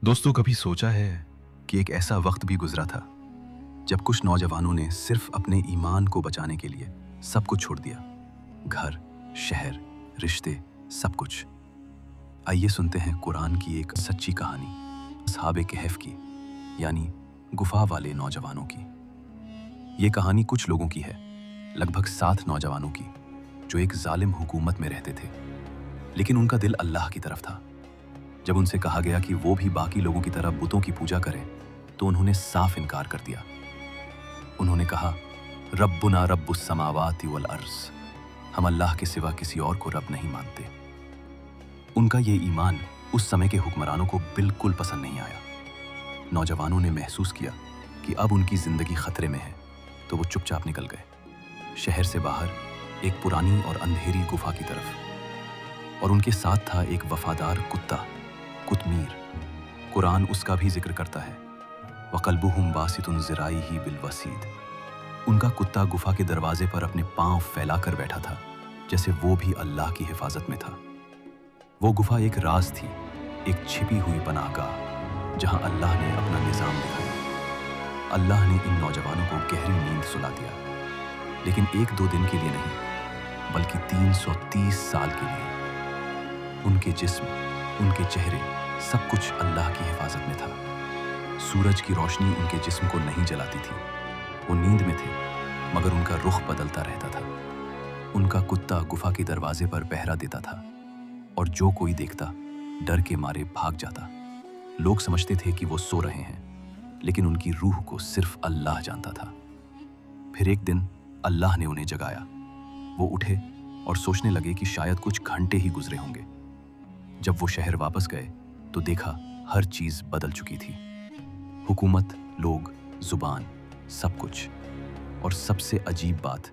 दोस्तों, कभी सोचा है कि एक ऐसा वक्त भी गुजरा था जब कुछ नौजवानों ने सिर्फ अपने ईमान को बचाने के लिए सब कुछ छोड़ दिया। घर, शहर, रिश्ते, सब कुछ। आइए सुनते हैं कुरान की एक सच्ची कहानी, असहाबे कहफ की, यानी गुफा वाले नौजवानों की। ये कहानी कुछ लोगों की है, लगभग 7 नौजवानों की, जो एक जालिम हुकूमत में रहते थे, लेकिन उनका दिल अल्लाह की तरफ था। जब उनसे कहा गया कि वो भी बाकी लोगों की तरह बुतों की पूजा करें, तो उन्होंने साफ इनकार कर दिया। उन्होंने कहा, रब्बुना रब्बुस समावाति वल अर्ज़, हम अल्लाह के सिवा किसी और को रब नहीं मानते। उनका ये ईमान उस समय के हुक्मरानों को बिल्कुल पसंद नहीं आया। नौजवानों ने महसूस किया कि अब उनकी जिंदगी खतरे में है, तो वो चुपचाप निकल गए, शहर से बाहर एक पुरानी और अंधेरी गुफा की तरफ। और उनके साथ था एक वफादार कुत्ता, कुतमीर। कुरान उसका भी जिक्र करता है, वक़ल्बुहुम बासितुन ज़िराइही बिलवसीद। उनका कुत्ता गुफा के दरवाजे पर अपने पांव फैलाकर बैठा था, जैसे वो भी अल्लाह की हिफाजत में था। वो गुफा एक राज थी, एक छिपी हुई पनाहगाह, जहां अल्लाह ने अपना निज़ाम दिखाया। अल्लाह ने इन नौजवानों को गहरी नींद सुला दिया, लेकिन 1-2 दिन के लिए नहीं, बल्कि 330 साल के लिए। उनके जिस्म, उनके चेहरे, सब कुछ अल्लाह की हिफाजत में था। सूरज की रोशनी उनके जिस्म को नहीं जलाती थी। वो नींद में थे, मगर उनका रुख बदलता रहता था। उनका कुत्ता गुफा के दरवाजे पर पहरा देता था, और जो कोई देखता डर के मारे भाग जाता। लोग समझते थे कि वो सो रहे हैं, लेकिन उनकी रूह को सिर्फ अल्लाह जानता था। फिर एक दिन अल्लाह ने उन्हें जगाया। वो उठे और सोचने लगे कि शायद कुछ घंटे ही गुजरे होंगे। जब वो शहर वापस गए तो देखा हर चीज बदल चुकी थी। हुकूमत, लोग, जुबान, सब कुछ। और सबसे अजीब बात,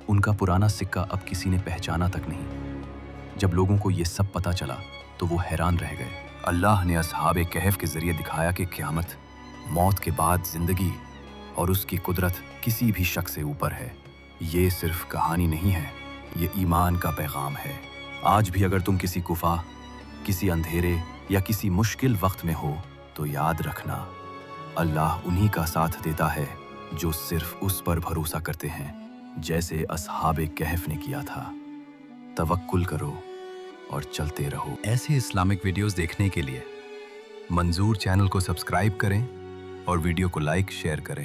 उनका पुराना सिक्का अब किसी ने पहचाना तक नहीं। जब लोगों को ये सब पता चला तो वो हैरान रह गए। अल्लाह ने असहाबे कहफ के जरिए दिखाया कि क़यामत, मौत के बाद जिंदगी और उसकी कुदरत किसी भी शख्स से ऊपर है। ये सिर्फ कहानी नहीं है, ये ईमान का पैगाम है। आज भी अगर तुम किसी गुफा, किसी अंधेरे या किसी मुश्किल वक्त में हो, तो याद रखना, अल्लाह उन्हीं का साथ देता है जो सिर्फ उस पर भरोसा करते हैं, जैसे असहाबे कहफ ने किया था। तवक्कुल करो और चलते रहो। ऐसे इस्लामिक वीडियोस देखने के लिए मंजूर चैनल को सब्सक्राइब करें और वीडियो को लाइक, शेयर करें।